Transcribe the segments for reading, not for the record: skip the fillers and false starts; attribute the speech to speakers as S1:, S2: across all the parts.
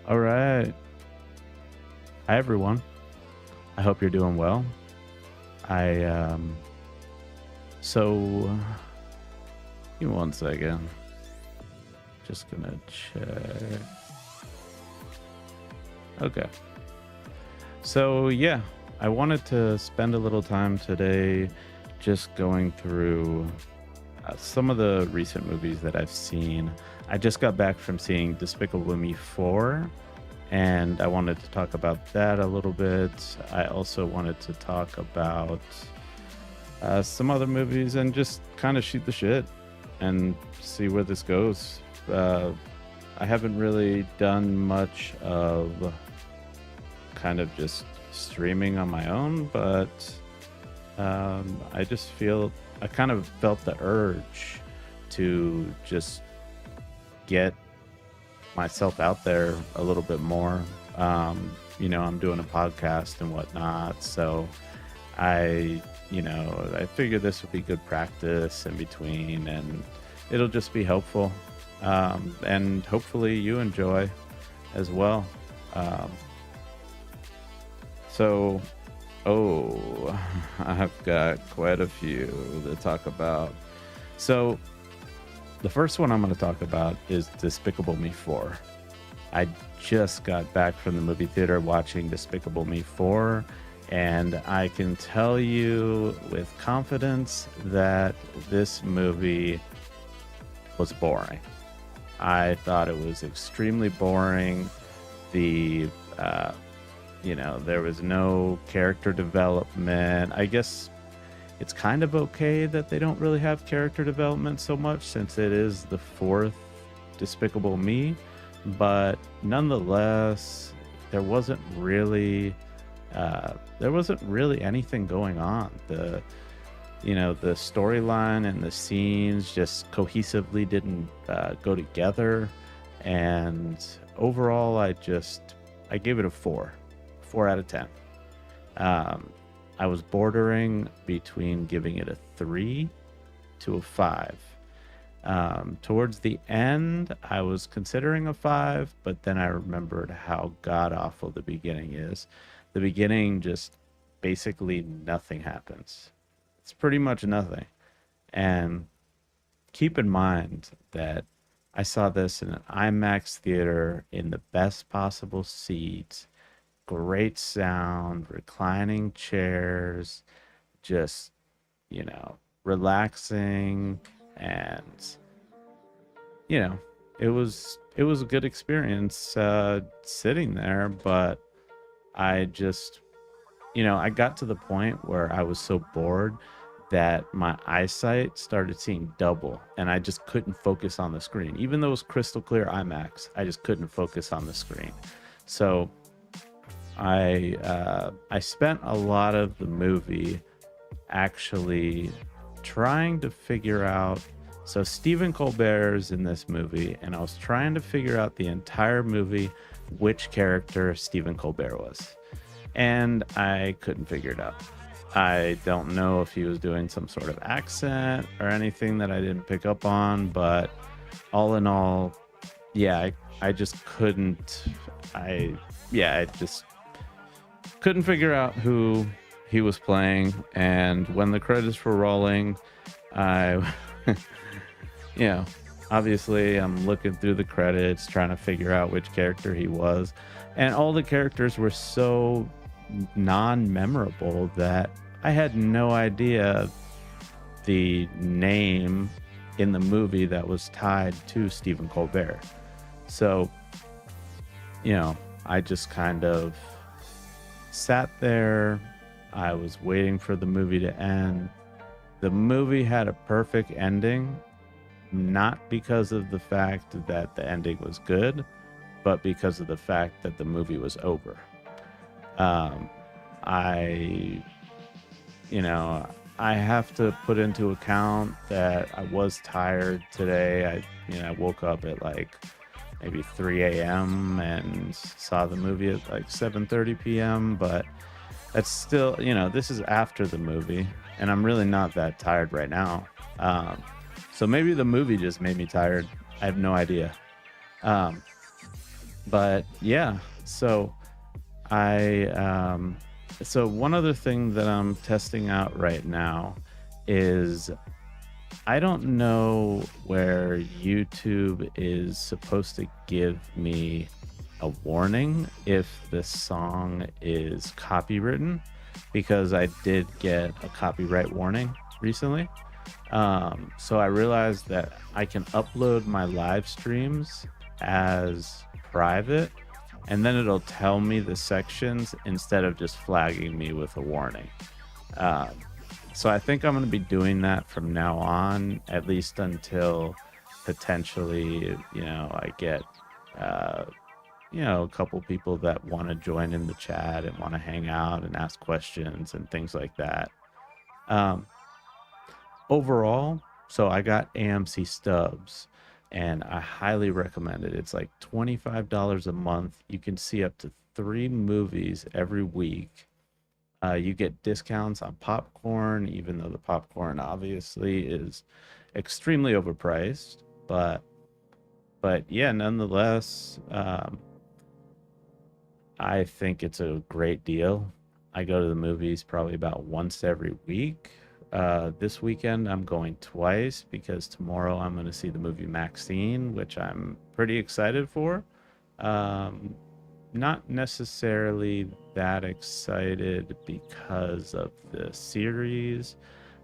S1: All right. Hi, everyone. I hope you're doing well. I, so give me one second. Just gonna check. Okay. So, yeah, I wanted to spend a little time today just going through some of the recent movies that I've seen. I just got back from seeing Despicable Me 4, and I wanted to talk about that a little bit. I also wanted to talk about some other movies and just kind of shoot the shit and see where this goes. Uh, I haven't really done much of kind of just streaming on my own, but I just feel I kind of felt the urge to just get myself out there a little bit more. I'm doing a podcast and whatnot, so I figured this would be good practice in between, and it'll just be helpful, and hopefully you enjoy as well. Um, so, oh, I've got quite a few to talk about. So, the first one I'm going to talk about is Despicable Me 4. I just got back from the movie theater watching Despicable Me 4, and I can tell you with confidence that this movie was boring. I thought it was extremely boring. The, there was no character development. I guess it's kind of okay that they don't really have character development so much since it is the fourth Despicable Me, but nonetheless, there wasn't really anything going on. The storyline and the scenes just cohesively didn't go together, and overall, I gave it a 4 out of 10. I was bordering between giving it a 3 to a 5. Towards the end, I was considering a 5, but then I remembered how god awful the beginning is. The beginning just basically nothing happens. It's pretty much nothing. And keep in mind that I saw this in an IMAX theater in the best possible seats, great sound, reclining chairs, just, relaxing, and you know, it was a good experience sitting there, but I just, I got to the point where I was so bored that my eyesight started seeing double, and I just couldn't focus on the screen. Even though it was crystal clear IMAX, I just couldn't focus on the screen. So I spent a lot of the movie actually trying to figure out. So Stephen Colbert's in this movie, and I was trying to figure out the entire movie which character Stephen Colbert was, and I couldn't figure it out. I don't know if he was doing some sort of accent or anything that I didn't pick up on, but all in all, yeah, I just couldn't. I just couldn't figure out who he was playing, and when the credits were rolling, I, you know, obviously I'm looking through the credits trying to figure out which character he was, and all the characters were so non-memorable that I had no idea the name in the movie that was tied to Stephen Colbert. So, I just kind of sat there. I was waiting for the movie to end. The movie had a perfect ending, not because of the fact that the ending was good, but because of the fact that the movie was over. I, I have to put into account that I was tired today. I woke up at like maybe 3 a.m. and saw the movie at like 7:30 p.m. But that's still, this is after the movie, and I'm really not that tired right now. So maybe the movie just made me tired. I have no idea. But yeah, so I so one other thing that I'm testing out right now is I don't know where YouTube is supposed to give me a warning if the song is copywritten, because I did get a copyright warning recently. So I realized that I can upload my live streams as private, and then it'll tell me the sections instead of just flagging me with a warning. Um, so I think I'm going to be doing that from now on, at least until potentially, I get, uh, a couple people that want to join in the chat and want to hang out and ask questions and things like that. Um, Overall, so I got AMC Stubs and I highly recommend it. It's like $25 a month. You can see up to 3 movies every week. You get discounts on popcorn, even though the popcorn obviously is extremely overpriced. But yeah, nonetheless, I think it's a great deal. I go to the movies probably about once every week. This weekend I'm going twice because tomorrow I'm going to see the movie Maxine, which I'm pretty excited for. Um, Not necessarily that excited because of the series.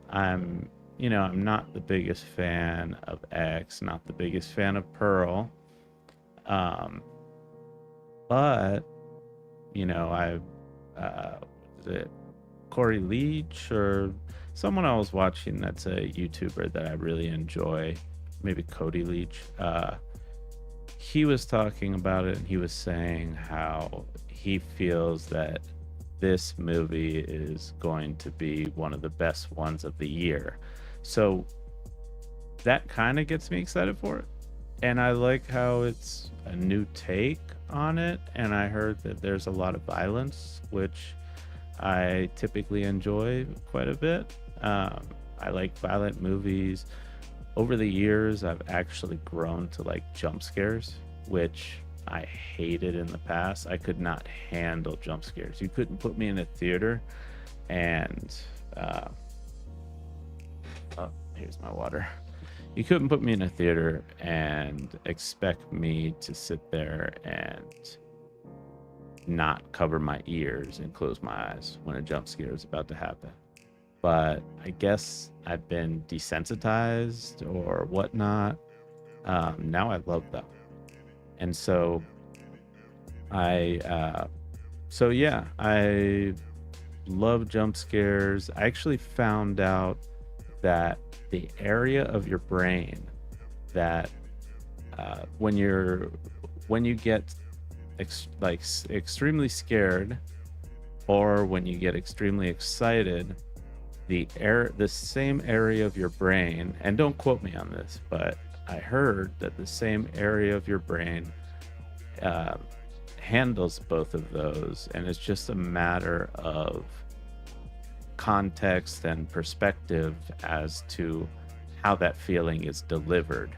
S1: I'm not the biggest fan of X, not the biggest fan of Pearl. Um, but I was it Corey Leach or someone I was watching that's a YouTuber that I really enjoy, maybe Cody Leach. He was talking about it and he was saying how he feels that this movie is going to be one of the best ones of the year. So that kind of gets me excited for it. And I like how it's a new take on it. And I heard that there's a lot of violence, which I typically enjoy quite a bit. I like violent movies. Over the years, I've actually grown to like jump scares, which I hated in the past. I could not handle jump scares. You couldn't put me in a theater and, oh, here's my water. You couldn't put me in a theater and expect me to sit there and not cover my ears and close my eyes when a jump scare is about to happen. But I guess I've been desensitized or whatnot. Now I love them. And so I love jump scares. I actually found out that the area of your brain that when you get extremely scared or when you get extremely excited, the same area of your brain, and don't quote me on this, but I heard that the same area of your brain uh, handles both of those, and it's just a matter of context and perspective as to how that feeling is delivered.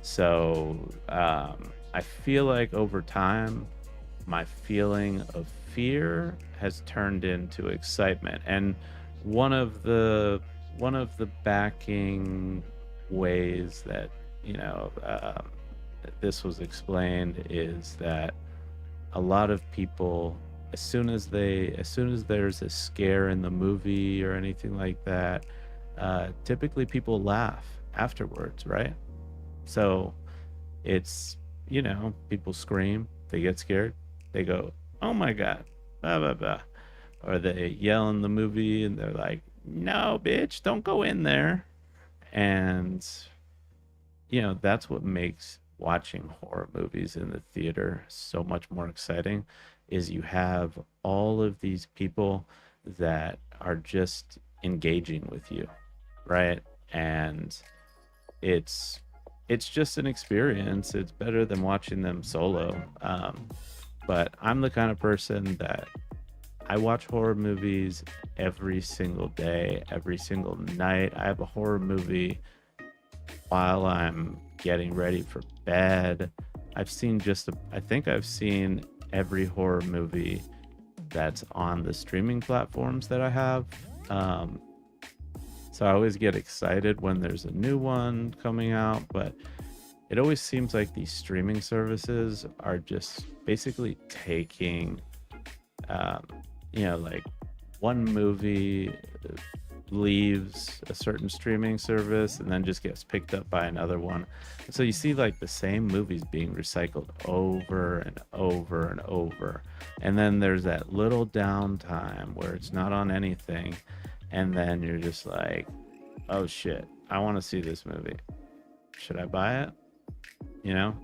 S1: So I feel like over time, my feeling of fear has turned into excitement, and one of the backing ways that this was explained is that a lot of people, as soon as there's a scare in the movie or anything like that, typically people laugh afterwards, right? So it's, people scream, they get scared, they go, oh my god, blah blah blah, or they yell in the movie and they're like, no bitch, don't go in there. And that's what makes watching horror movies in the theater so much more exciting, is you have all of these people that are just engaging with you, right? And it's it's just an experience. It's better than watching them solo. But I'm the kind of person that I watch horror movies every single day, every single night. I have a horror movie while I'm getting ready for bed. I've seen I think I've seen every horror movie that's on the streaming platforms that I have. Um, so I always get excited when there's a new one coming out, but it always seems like these streaming services are just basically taking, um, like one movie leaves a certain streaming service and then just gets picked up by another one. So you see like the same movies being recycled over and over and over. And then there's that little downtime where it's not on anything. And then you're just like, oh shit, I want to see this movie. Should I buy it? You know?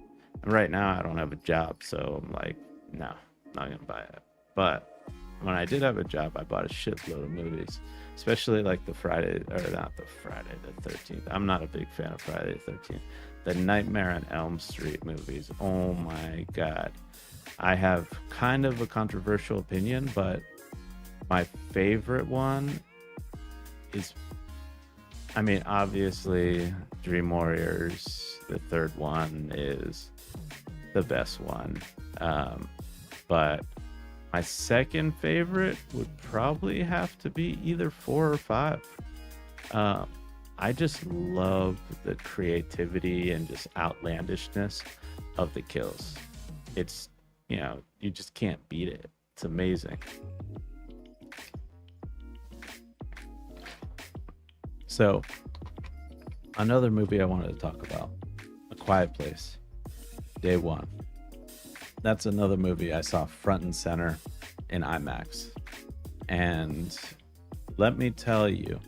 S1: And right now I don't have a job, so I'm like, no, not gonna buy it. But when I did have a job, I bought a shitload of movies, especially like the Friday, or not the Friday the 13th. I'm not a big fan of Friday the 13th. The Nightmare on Elm Street movies. Oh my God. I have kind of a controversial opinion, but my favorite one is, I mean, obviously, Dream Warriors, the third one, is the best one. But my second favorite would probably have to be either 4 or 5. I just love the creativity and just outlandishness of the kills. It's, you just can't beat it. It's amazing. So, another movie I wanted to talk about, A Quiet Place, Day One. That's another movie I saw front and center in IMAX. And let me tell you,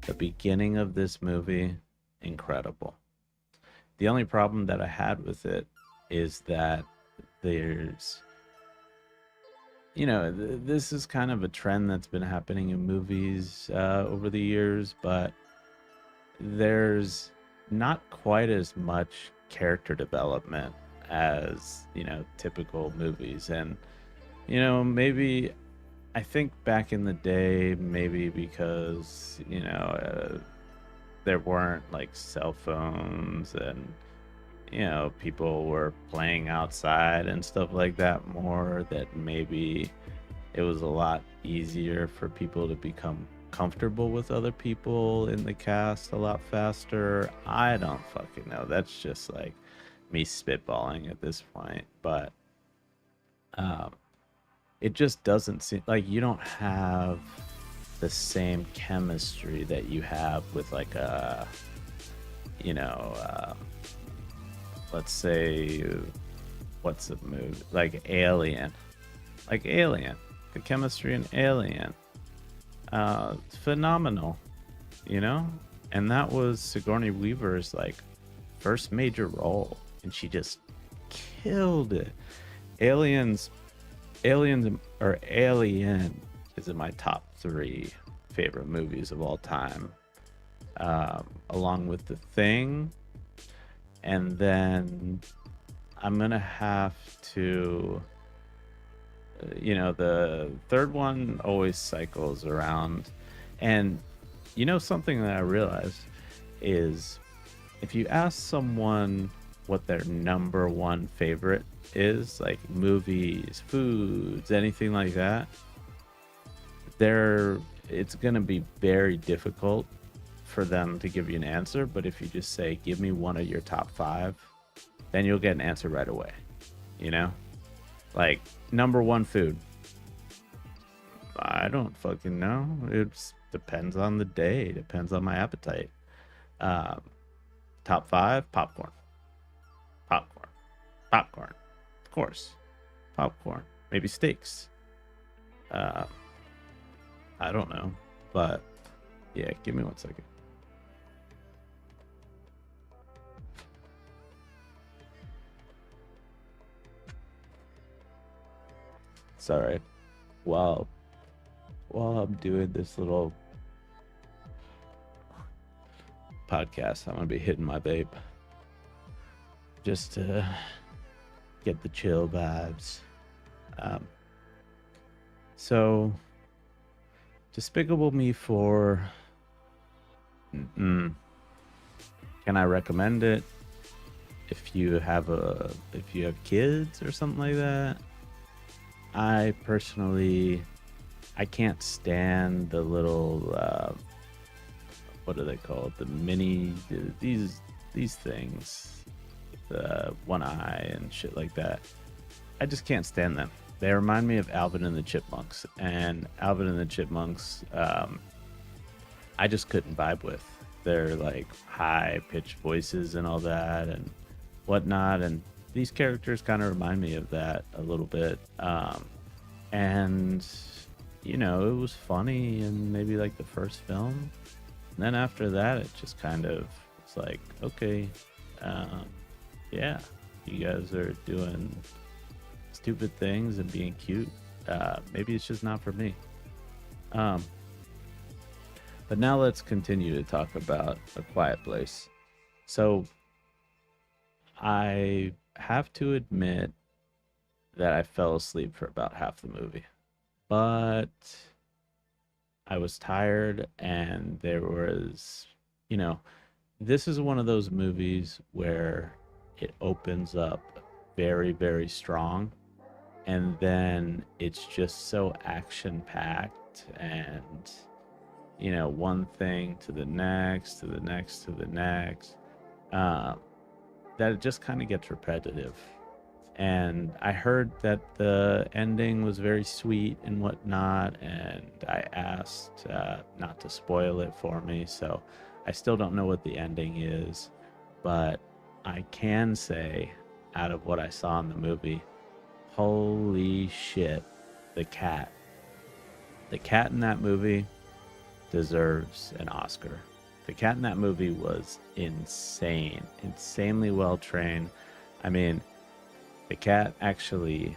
S1: the beginning of this movie, incredible. The only problem that I had with it is that there's, this is kind of a trend that's been happening in movies over the years, but there's not quite as much character development as typical movies. And maybe I think back in the day, maybe because there weren't like cell phones, and people were playing outside and stuff like that more, that maybe it was a lot easier for people to become comfortable with other people in the cast a lot faster. I don't fucking know. That's just like me spitballing at this point, but it just doesn't seem like you don't have the same chemistry that you have with like let's say, what's the movie, like Alien, the chemistry in Alien, it's phenomenal, and that was Sigourney Weaver's like first major role, and she just killed it. Alien is in my top 3 favorite movies of all time, along with The Thing, and then I'm gonna have to, the third one always cycles around. And something that I realized is, if you ask someone what their number one favorite is, like movies, foods, anything like that, it's gonna be very difficult for them to give you an answer. But if you just say, give me one of your top 5, then you'll get an answer right away. Like, number one food, I don't fucking know. It depends on the day, depends on my appetite. Top 5, popcorn, of course, popcorn, maybe steaks. I don't know, but yeah, give me 1 second. Sorry. While I'm doing this little podcast, I'm gonna be hitting my vape just to get the chill vibes. So, Despicable Me 4. Can I recommend it? if you have kids or something like that. I personally, I can't stand the little what are they called? The mini these things, the one eye and shit like that. I just can't stand them. They remind me of Alvin and the Chipmunks, and Alvin and the Chipmunks, I just couldn't vibe with. Their like high pitched voices and all that and whatnot, and these characters kind of remind me of that a little bit. And it was funny in maybe like the first film. And then after that, it just kind of was like, okay, um, yeah, you guys are doing stupid things and being cute. Maybe it's just not for me. Um, but now let's continue to talk about A Quiet Place. So I have to admit that I fell asleep for about half the movie, but I was tired and there was, you know, this is one of those movies where it opens up very, very strong and then it's just so action packed and, one thing to the next, to the next, to the next, um, that it just kind of gets repetitive. And I heard that the ending was very sweet and whatnot, and I asked not to spoil it for me, so I still don't know what the ending is, but I can say, out of what I saw in the movie, holy shit, the cat. The cat in that movie deserves an Oscar. The cat in that movie was insane, insanely well trained. I mean, the cat actually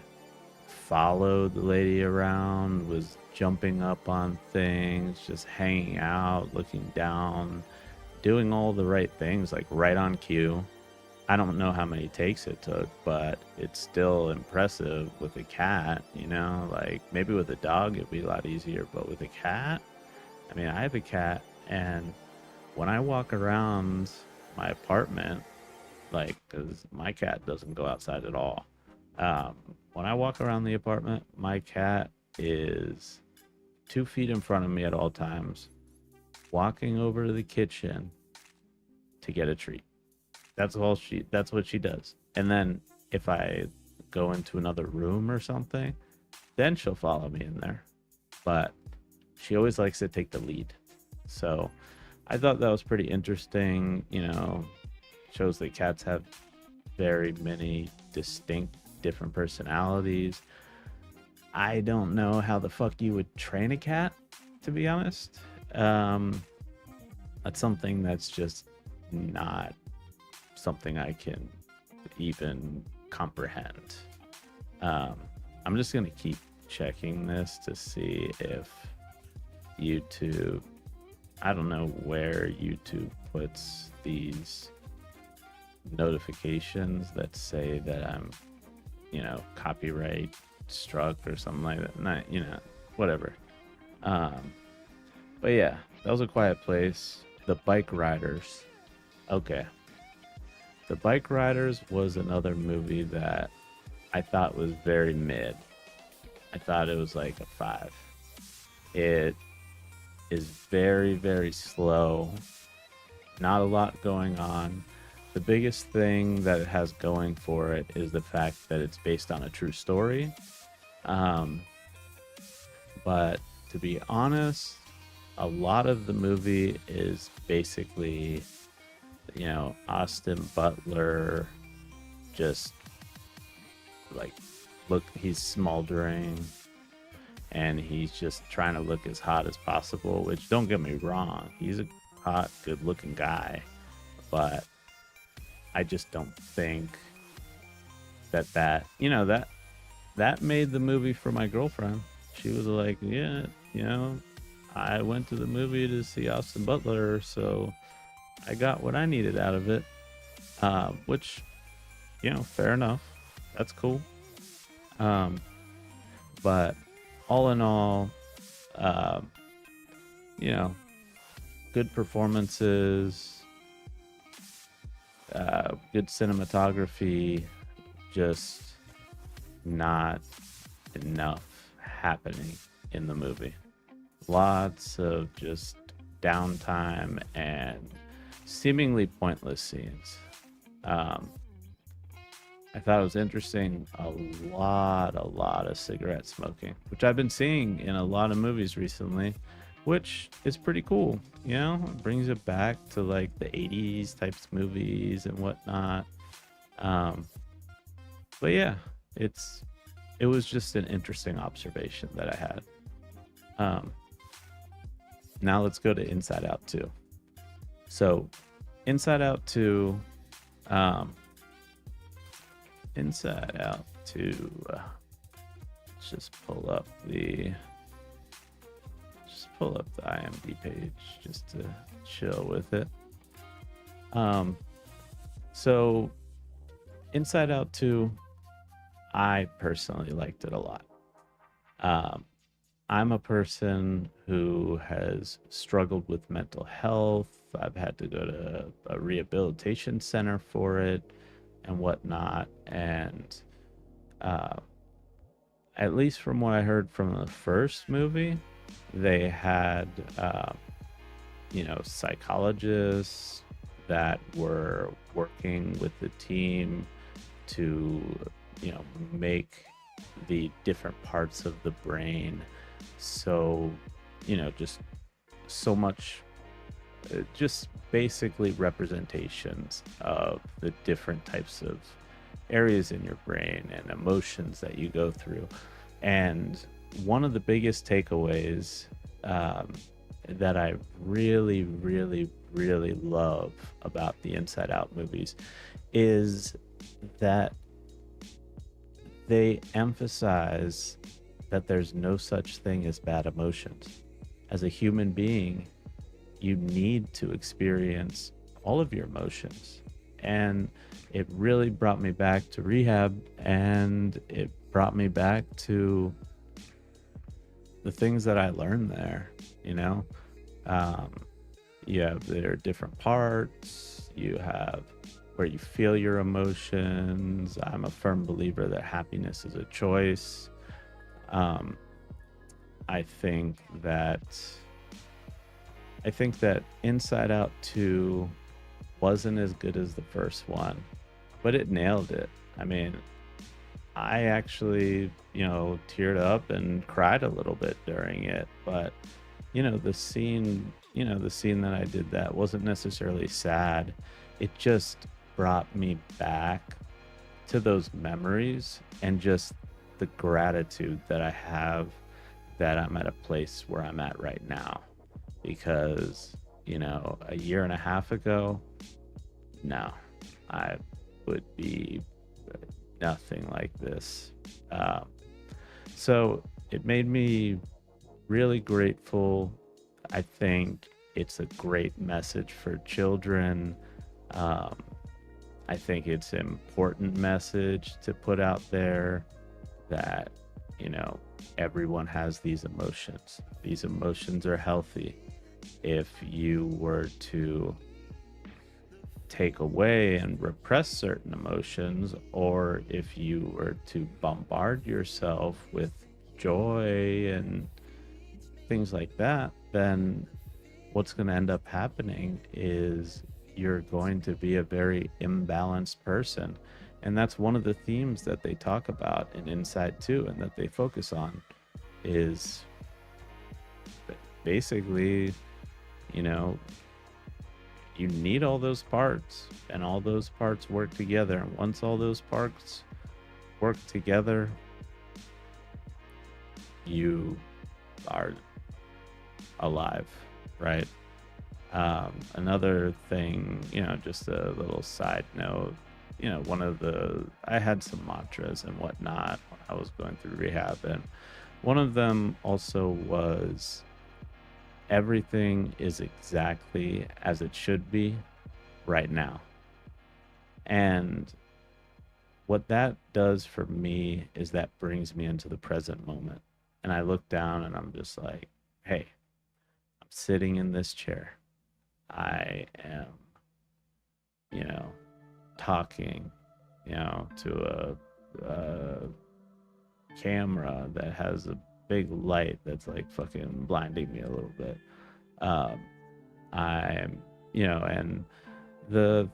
S1: followed the lady around, was jumping up on things, just hanging out, looking down, doing all the right things, like right on cue. I don't know how many takes it took, but it's still impressive with a cat, like maybe with a dog it'd be a lot easier, but with a cat, I mean, I have a cat, and when I walk around my apartment, like, because my cat doesn't go outside at all. Um, when I walk around the apartment, my cat is 2 feet in front of me at all times, walking over to the kitchen to get a treat. That's what she does. And then if I go into another room or something, then she'll follow me in there. But she always likes to take the lead. So I thought that was pretty interesting. Shows that cats have very many distinct different personalities. I don't know how the fuck you would train a cat, to be honest. Um, that's something that's just not something I can even comprehend. Um, I'm just gonna keep checking this to see if YouTube, I don't know where YouTube puts these notifications that say that I'm, copyright struck or something like that. Not, whatever. Um, but yeah, that was A Quiet Place. The Bike Riders. Okay. The Bike Riders was another movie that I thought was very mid. I thought it was like a 5. It is very, very slow. Not a lot going on. The biggest thing that it has going for it is the fact that it's based on a true story. Um, but to be honest, a lot of the movie is basically, Austin Butler just like, look, he's smoldering and he's just trying to look as hot as possible, which, don't get me wrong, he's a hot, good looking guy, but I just don't think that made the movie for my girlfriend. She was like, yeah, I went to the movie to see Austin Butler, so I got what I needed out of it. Which, fair enough. That's cool. Um, but all in all, um, you know, good performances. good cinematography, just not enough happening in the movie. Lots of just downtime and seemingly pointless scenes. Um, I thought it was interesting. A lot of cigarette smoking, which I've been seeing in a lot of movies recently, which is pretty cool. You know, it brings it back to like the 80s types of movies and whatnot. Um, but yeah, it was just an interesting observation that I had. Um, Now let's go to Inside Out 2. So, Inside Out 2, um, Inside Out 2. Let's just pull up the IMDb page just to chill with it. So Inside Out 2, I personally liked it a lot. Um, I'm a person who has struggled with mental health. I've had to go to a rehabilitation center for it and whatnot. And uh, at least from what I heard from the first movie, they had, uh, psychologists that were working with the team to, make the different parts of the brain so, just so much, just basically representations of the different types of areas in your brain and emotions that you go through. And one of the biggest takeaways, um, that I really, really, really love about the Inside Out movies is that they emphasize that there's no such thing as bad emotions. As a human being, you need to experience all of your emotions. And it really brought me back to rehab, and it brought me back to the things that I learned there, you know? Um, you have there are different parts, you have where you feel your emotions. I'm a firm believer that happiness is a choice. Um, I think that Inside Out 2 wasn't as good as the first one, but it nailed it. I mean, I actually, teared up and cried a little bit during it, but the scene that I did that wasn't necessarily sad. It just brought me back to those memories and just the gratitude that I have that I'm at a place where I'm at right now. Because, a year and a half ago, no, I would be nothing like this. Um, so it made me really grateful. I think it's a great message for children. Um, I think it's an important message to put out there that, you know, everyone has these emotions. These emotions are healthy. If you were to take away and repress certain emotions, or if you were to bombard yourself with joy and things like that, then what's going to end up happening is you're going to be a very imbalanced person. And that's one of the themes that they talk about in Inside 2 and that they focus on is basically, you know, you need all those parts and all those parts work together. And once all those parts work together, you are alive, right? Another thing, just a little side note, I had some mantras and whatnot when I was going through rehab. And one of them also was everything is exactly as it should be right now. And what that does for me is that brings me into the present moment. And I look down and I'm just like, hey, I'm sitting in this chair. I am, you know, talking, to a camera that has a big light that's like fucking blinding me a little bit. Um, I'm, and the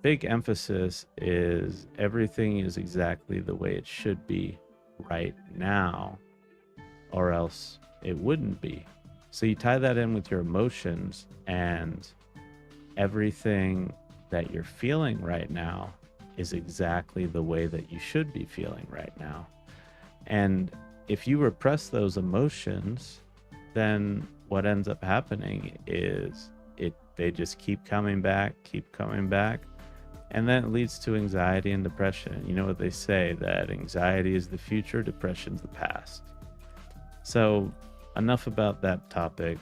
S1: big emphasis is everything is exactly the way it should be right now, or else it wouldn't be. So you tie that in with your emotions, and everything that you're feeling right now is exactly the way that you should be feeling right now. And if you repress those emotions, then what ends up happening is they just keep coming back, and then it leads to anxiety and depression. You know what they say, that anxiety is the future, depression's the past. So enough about that topic.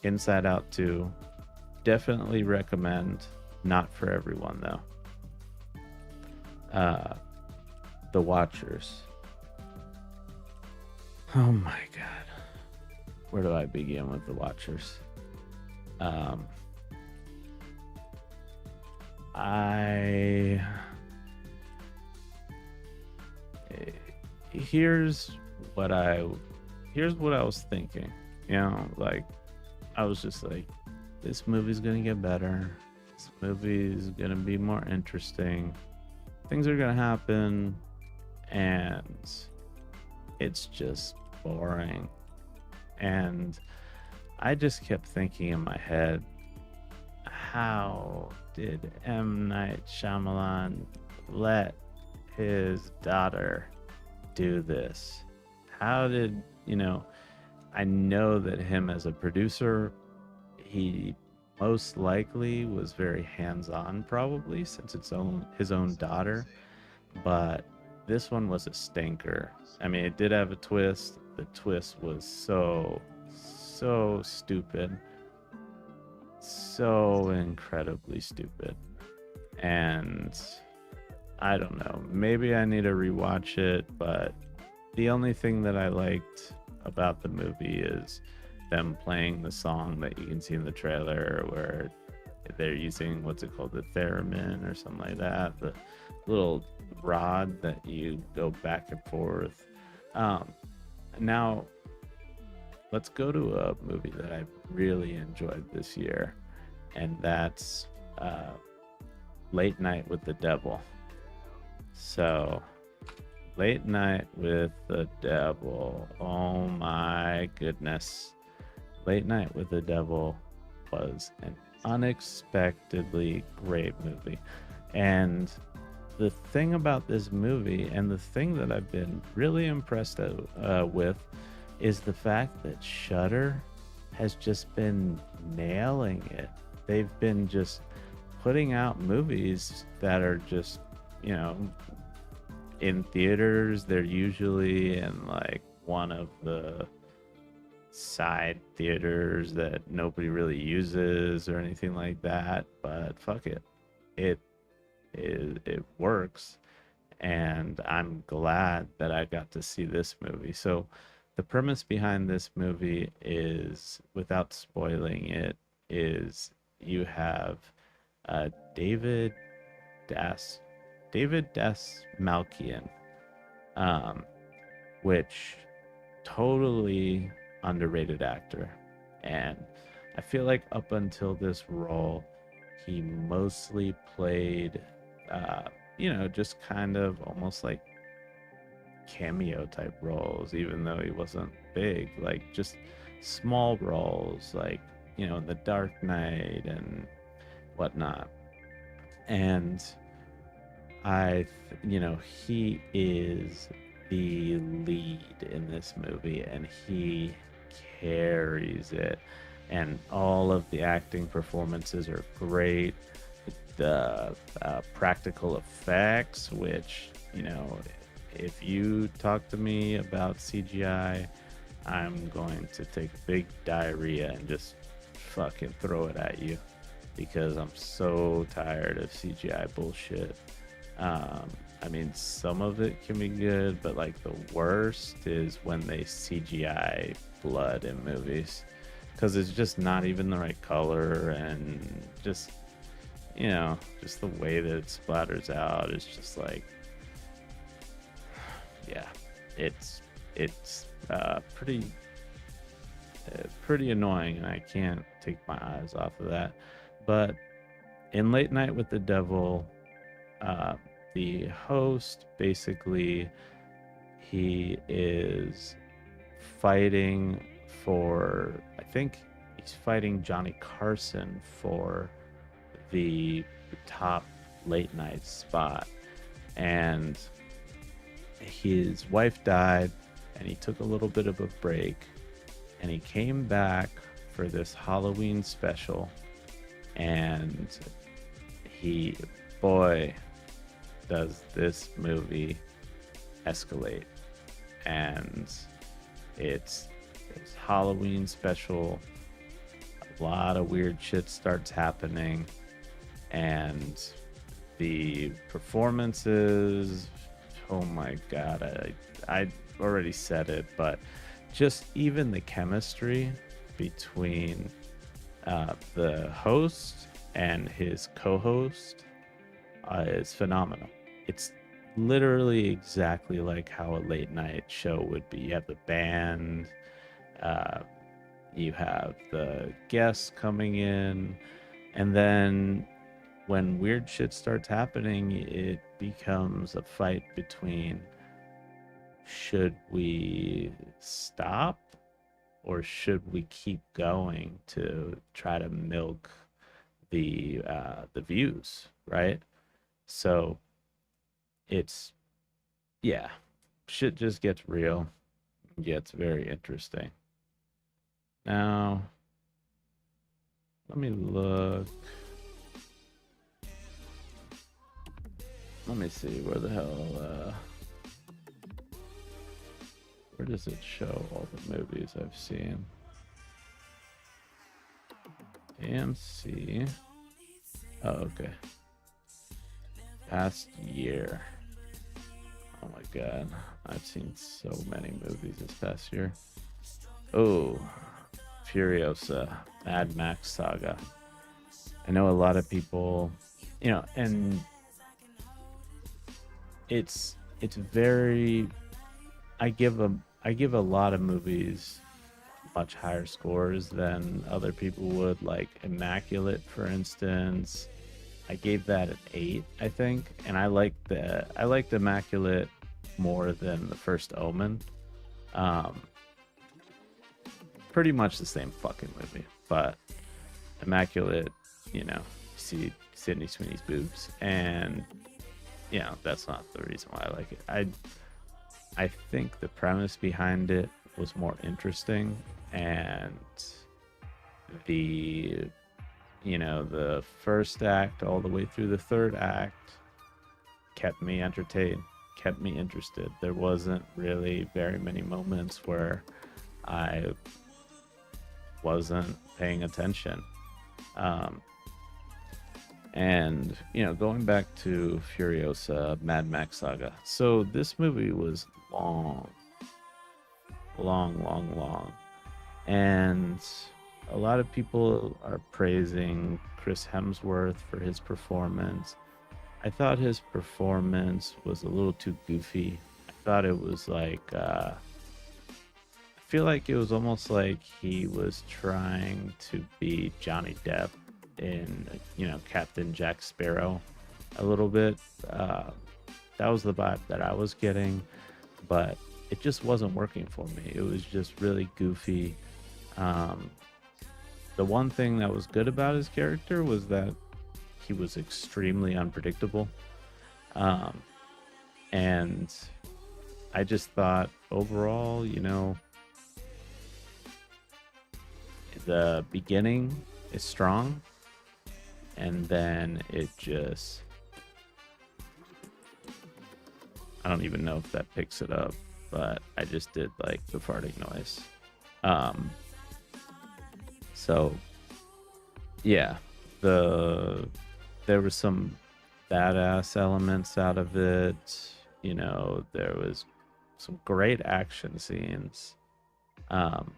S1: Inside Out 2, definitely recommend. Not for everyone though. The Watchers. Oh my god, where do I begin with The Watchers? Here's what I was thinking. Like, I was just like, this movie's gonna get better. This movie is gonna be more interesting. Things are gonna happen, and it's just boring. And I just kept thinking in my head, how did M. Night Shyamalan let his daughter do this? How did, I know that him as a producer, he most likely was very hands-on, probably, since it's his own daughter. But this one was a stinker. I mean, it did have a twist. The twist was so stupid. So incredibly stupid. And I don't know. Maybe I need to rewatch it, but the only thing that I liked about the movie is them playing the song that you can see in the trailer, where they're using, what's it called, the theremin or something like that, the little rod that you go back and forth. Now let's go to a movie that I really enjoyed this year, and that's Late Night with the Devil. So Late Night with the Devil, oh my goodness. Late Night with the Devil was an unexpectedly great movie. And the thing about this movie, and the thing that I've been really impressed with, is the fact that Shudder has just been nailing it. They've been just putting out movies that are just, in theaters. They're usually in like one of the side theaters that nobody really uses or anything like that, but fuck it, it works. And I'm glad that I got to see this movie. So the premise behind this movie is, without spoiling it, is you have David Dastmalchian, which totally underrated actor. And I feel like up until this role, he mostly played, just kind of almost like cameo type roles, even though he wasn't big, like just small roles, like, in The Dark Knight and whatnot. And he is the lead in this movie, and he carries it, and all of the acting performances are great. The practical effects, which, if you talk to me about CGI, I'm going to take a big diarrhea and just fucking throw it at you, because I'm so tired of CGI bullshit. I mean, some of it can be good, but like the worst is when they CGI blood in movies, because it's just not even the right color, and just just the way that it splatters out is just like, yeah, it's pretty annoying, and I can't take my eyes off of that. But in Late Night with the Devil, uh, the host basically, he is fighting for, I think he's fighting Johnny Carson for the top late night spot. And his wife died, and he took a little bit of a break, and he came back for this Halloween special. And he, boy, does this movie escalate. And it's Halloween special. A lot of weird shit starts happening, and the performances, oh my god, I already said it, but just even the chemistry between the host and his co-host is phenomenal. It's literally exactly like how a late night show would be. You have the band, uh, you have the guests coming in, and then when weird shit starts happening, it becomes a fight between, should we stop or should we keep going to try to milk the views, right? So it's, yeah, shit just gets real, gets very interesting. Now, let me look. Let me see where the hell where does it show all the movies I've seen? AMC. Oh, okay. Past year. Oh my god. I've seen so many movies this past year. Oh, Furiosa, Mad Max Saga. I know a lot of people, and it's very, I give a lot of movies much higher scores than other people would, like Immaculate, for instance. I gave that an 8, I think, and I liked Immaculate more than the first Omen. Um, Pretty much the same fucking movie, but Immaculate, you see Sydney Sweeney's boobs, and that's not the reason why I like it. I think the premise behind it was more interesting, and the the first act all the way through the third act kept me entertained, kept me interested. There wasn't really very many moments where I wasn't paying attention. Um, and going back to Furiosa, Mad Max Saga. So this movie was long, long, long, long, and a lot of people are praising Chris Hemsworth for his performance. I thought his performance was a little too goofy. I thought it was like, I feel like it was almost like he was trying to be Johnny Depp in, Captain Jack Sparrow a little bit. That was the vibe that I was getting, but it just wasn't working for me. It was just really goofy. The one thing that was good about his character was that he was extremely unpredictable. Um, and I just thought overall, the beginning is strong, and then it just, I don't even know if that picks it up, but I just did like the farting noise. Um, so yeah, there was some badass elements out of it. There was some great action scenes. Um,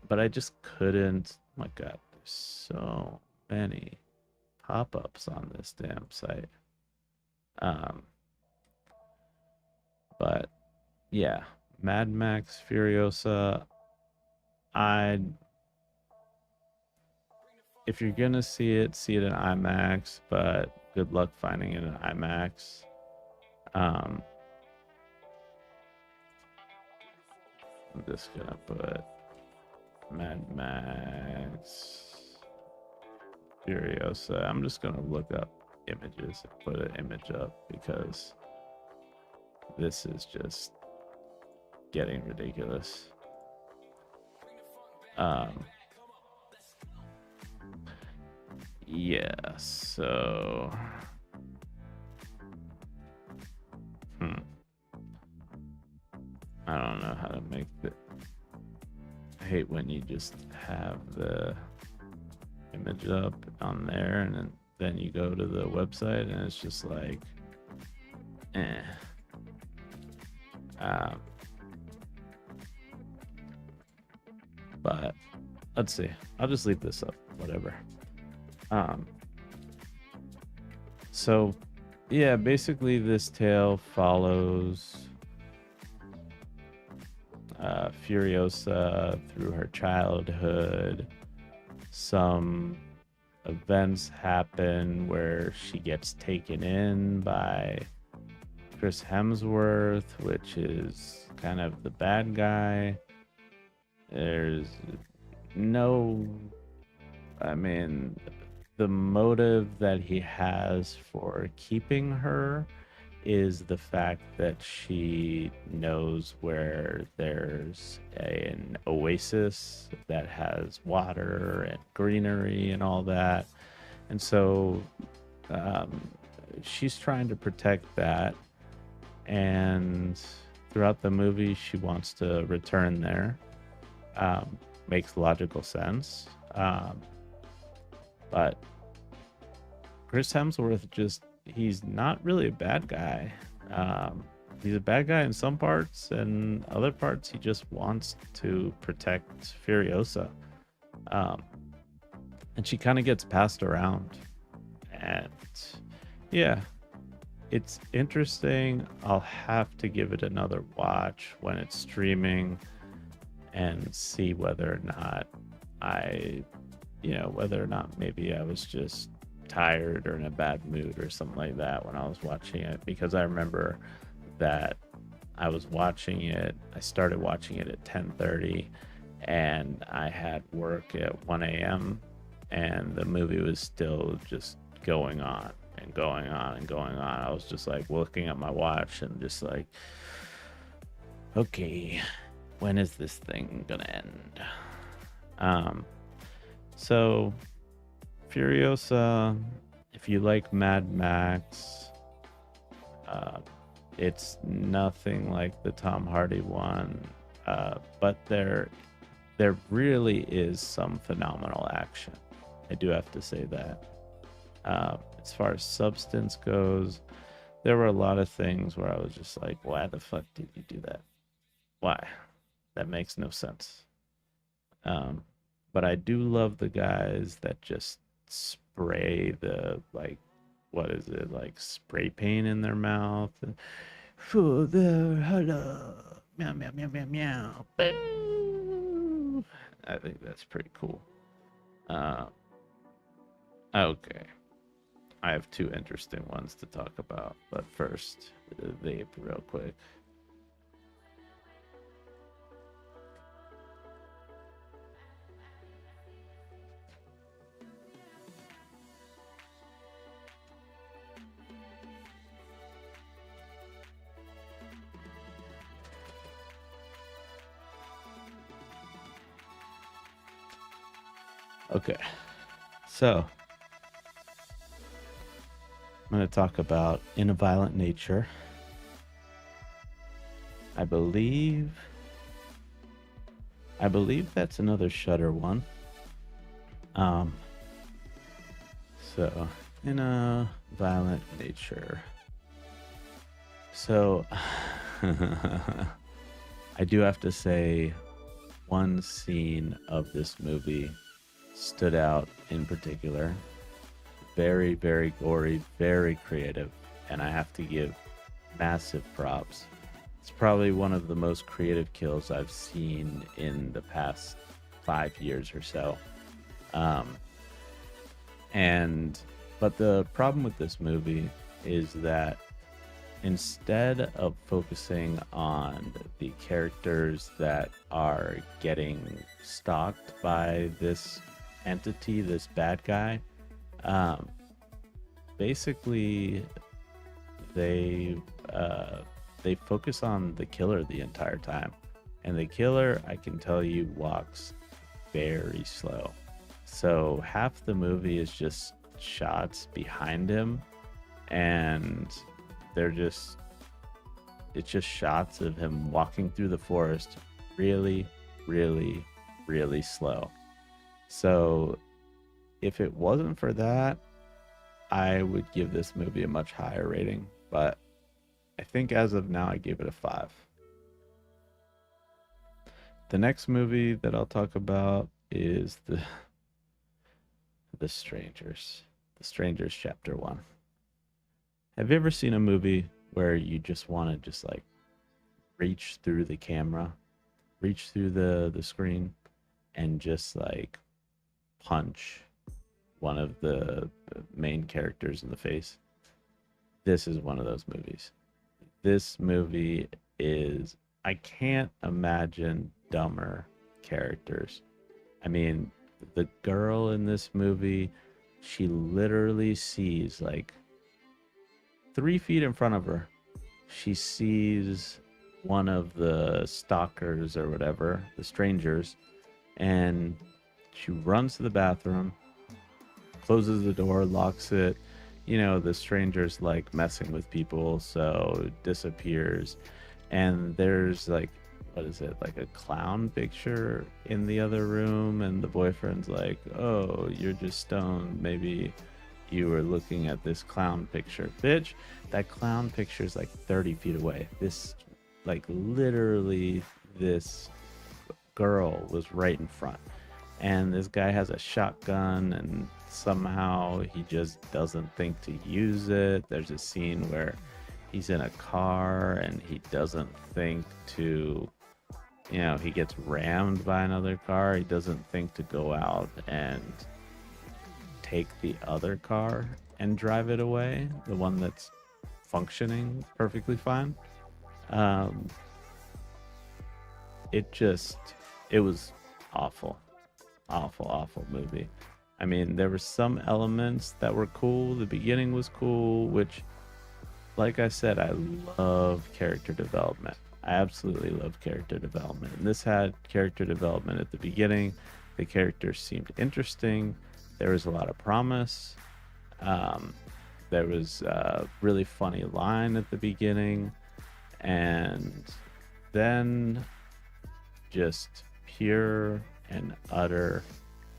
S1: but I just couldn't. Oh my god, there's so many pop-ups on this damn site. Um, but yeah, Mad Max Furiosa. I If you're gonna see it in IMAX, but good luck finding it in IMAX. Um, I'm just gonna put Mad Max Furiosa. I'm just gonna look up images and put an image up because this is just getting ridiculous. Yeah, so I don't know how to make the. I hate when you just have the image up on there and then you go to the website and it's just like, eh. But let's see. I'll just leave this up. Whatever. So yeah, basically this tale follows Furiosa through her childhood. Some events happen where she gets taken in by Chris Hemsworth, which is kind of the bad guy. There's no, I mean, the motive that he has for keeping her is the fact that she knows where there's an oasis that has water and greenery and all that. And so she's trying to protect that. And throughout the movie, she wants to return there. Makes logical sense. But Chris Hemsworth he's not really a bad guy. He's a bad guy in some parts, and other parts he just wants to protect Furiosa. And she kind of gets passed around. And yeah, it's interesting. I'll have to give it another watch when it's streaming and see whether or not whether or not maybe I was just tired or in a bad mood or something like that when I was watching it, because I remember that I started watching it at 10:30 and I had work at 1 a.m. and the movie was still just going on and going on and going on. I was just like looking at my watch and just like, okay, when is this thing gonna end? So Furiosa, if you like Mad Max, it's nothing like the Tom Hardy one, but there really is some phenomenal action. I do have to say that. As far as substance goes, there were a lot of things where I was just like, why the fuck did you do that? Why? That makes no sense. But I do love the guys that just spray the, like, what is it, like spray paint in their mouth. For the hello, meow meow meow meow meow. Boo! I think that's pretty cool. Okay, I have two interesting ones to talk about, but first, the vape real quick. Okay, so I'm going to talk about In a Violent Nature. I believe that's another Shudder one. So In a Violent Nature. So I do have to say one scene of this movie stood out in particular. very, very gory, very creative, and I have to give massive props. It's probably one of the most creative kills I've seen in the past 5 years or so. Um, and but the problem with this movie is that instead of focusing on the characters that are getting stalked by this entity, this bad guy, um, basically they they focus on the killer the entire time, and the killer, I can tell you, walks very slow. So half the movie is just shots behind him, and they're just it's just shots of him walking through the forest really, really, really slow. So if it wasn't for that, I would give this movie a much higher rating, but I think as of now I gave it a 5. The next movie that I'll talk about is The Strangers. The Strangers Chapter 1. Have you ever seen a movie where you just want to just like reach through the camera, reach through the screen, and just like punch one of the main characters in the face? This is one of those movies. This movie is, I can't imagine dumber characters. I mean, the girl in this movie, she literally sees like 3 feet in front of her, she sees one of the stalkers or whatever, the strangers, and she runs to the bathroom, closes the door, locks it. You know, the stranger's like messing with people, so it disappears. And there's like, what is it, like a clown picture in the other room, and the boyfriend's like, oh, you're just stoned, maybe you were looking at this clown picture. Bitch, that clown picture is like 30 feet away. This, like, literally, this girl was right in front. And this guy has a shotgun, and somehow he just doesn't think to use it. There's a scene where he's in a car and he doesn't think to, you know, he gets rammed by another car. He doesn't think to go out and take the other car and drive it away, the one that's functioning perfectly fine. It was awful, awful movie. I mean, there were some elements that were cool. The beginning was cool, which, like I said, I love character development. I absolutely love character development. And this had character development at the beginning. The characters seemed interesting. There was a lot of promise. There was a really funny line at the beginning. And then just pure and utter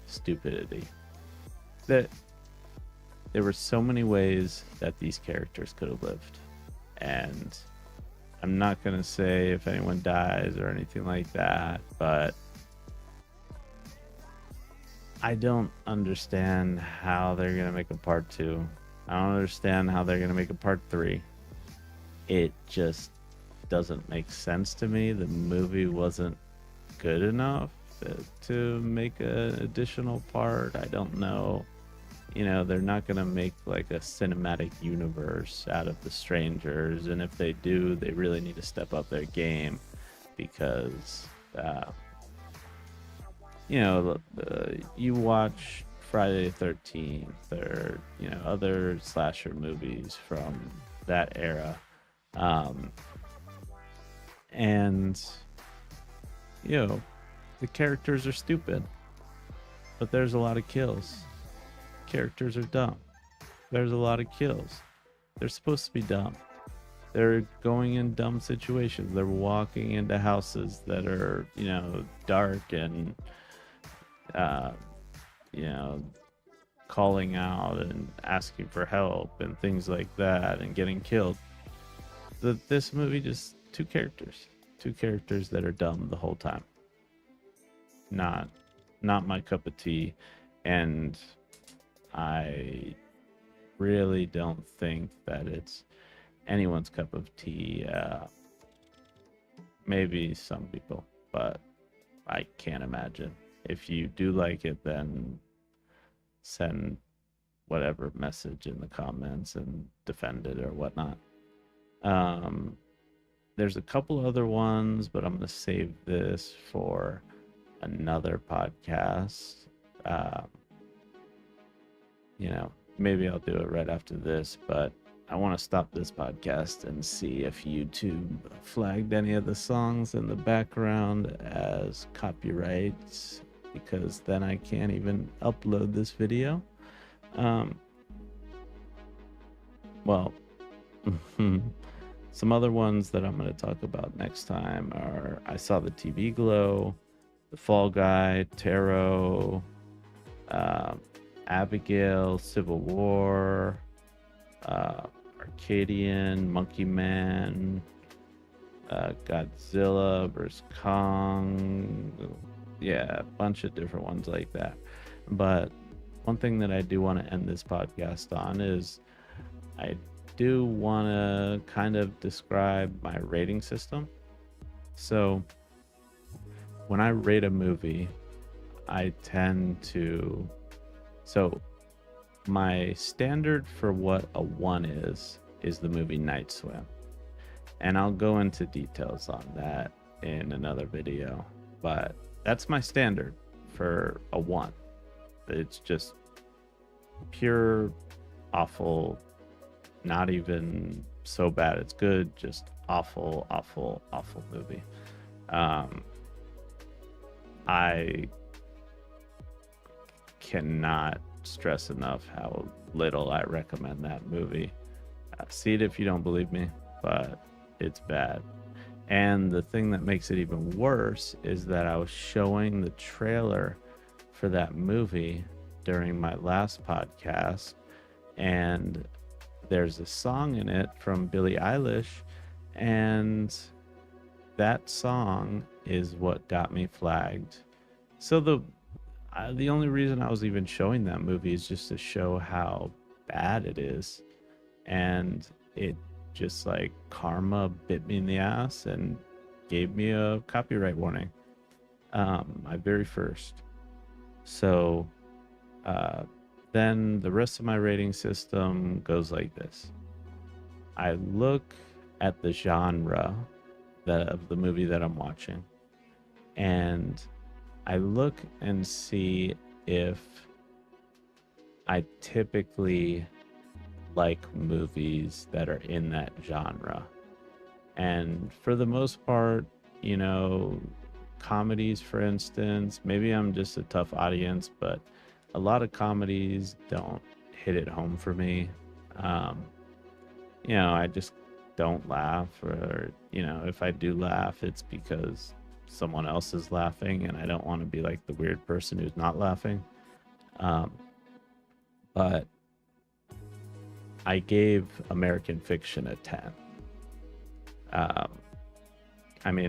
S1: stupidity. That there were so many ways that these characters could have lived. And I'm not going to say if anyone dies or anything like that, but I don't understand how they're going to make a part 2. I don't understand how they're going to make a part 3. It just doesn't make sense to me. The movie wasn't good enough to make an additional part. I don't know. You know, they're not going to make like a cinematic universe out of the strangers. And if they do, they really need to step up their game because, you know, you watch Friday the 13th or, you know, other slasher movies from that era. And, you know, the characters are stupid, but there's a lot of kills. Characters are dumb. There's a lot of kills. They're supposed to be dumb. They're going in dumb situations. They're walking into houses that are, you know, dark and, you know, calling out and asking for help and things like that and getting killed. This movie just two characters that are dumb the whole time. Not my cup of tea, and I really don't think that it's anyone's cup of tea. Maybe some people, but I can't imagine. If you do like it, then send whatever message in the comments and defend it or whatnot. Um, there's a couple other ones, but I'm going to save this for another podcast. Um, maybe I'll do it right after this, but I want to stop this podcast and see if YouTube flagged any of the songs in the background as copyrights, because then I can't even upload this video. Well, some other ones that I'm going to talk about next time are I Saw the TV Glow, The Fall Guy, Tarot, Abigail, Civil War, Arcadian, Monkey Man, Godzilla vs. Kong. Yeah, a bunch of different ones like that. But one thing that I do want to end this podcast on is I do want to kind of describe my rating system. So when I rate a movie, I tend to... So my standard for what a 1 is the movie Night Swim. And I'll go into details on that in another video. But that's my standard for a 1. It's just pure awful, not even so bad it's good, just awful, awful, awful movie. I cannot stress enough how little I recommend that movie. See it if you don't believe me, but it's bad. And the thing that makes it even worse is that I was showing the trailer for that movie during my last podcast, and there's a song in it from Billie Eilish, and that song is what got me flagged. So the only reason I was even showing that movie is just to show how bad it is, and it just like karma bit me in the ass and gave me a copyright warning, my very first. So then the rest of my rating system goes like this. I look at the genre of the movie that I'm watching, and I look and see if I typically like movies that are in that genre. And for the most part, comedies, for instance, maybe I'm just a tough audience, but a lot of comedies don't hit it home for me. I just don't laugh, or, if I do laugh, it's because someone else is laughing and I don't want to be like the weird person who's not laughing. But I gave American Fiction a 10.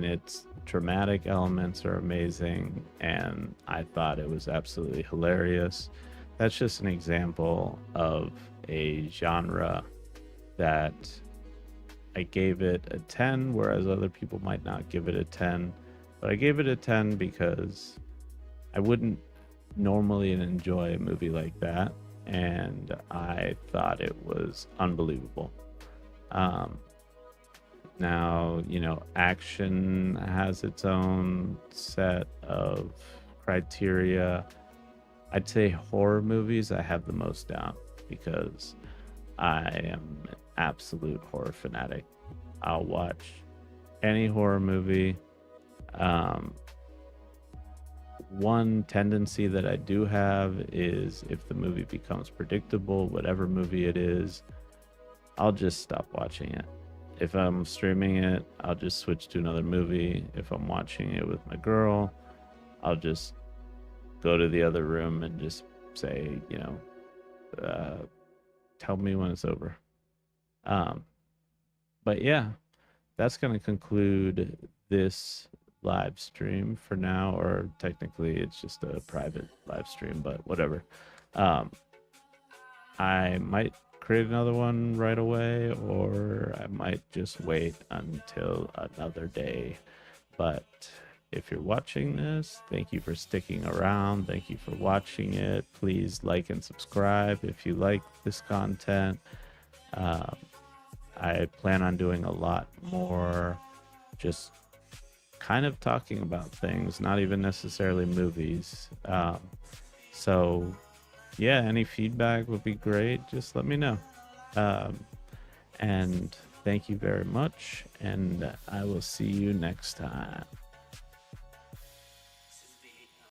S1: Its dramatic elements are amazing, and I thought it was absolutely hilarious. That's just an example of a genre that I gave it a 10, whereas other people might not give it a 10. But I gave it a 10 because I wouldn't normally enjoy a movie like that, and I thought it was unbelievable. Now, action has its own set of criteria. I'd say horror movies I have the most down, because I am an absolute horror fanatic. I'll watch any horror movie. One tendency that I do have is if the movie becomes predictable, whatever movie it is, I'll just stop watching it. If I'm streaming it, I'll just switch to another movie. If I'm watching it with my girl, I'll just go to the other room and just say, tell me when it's over. But yeah, that's going to conclude this live stream for now, or technically it's just a private live stream, but whatever. I might create another one right away, or I might just wait until another day. But if you're watching this, thank you for sticking around. Thank you for watching it. Please like and subscribe if you like this content. I plan on doing a lot more, just kind of talking about things, not even necessarily movies. So, yeah, any feedback would be great. Just let me know. And thank you very much. And I will see you next time.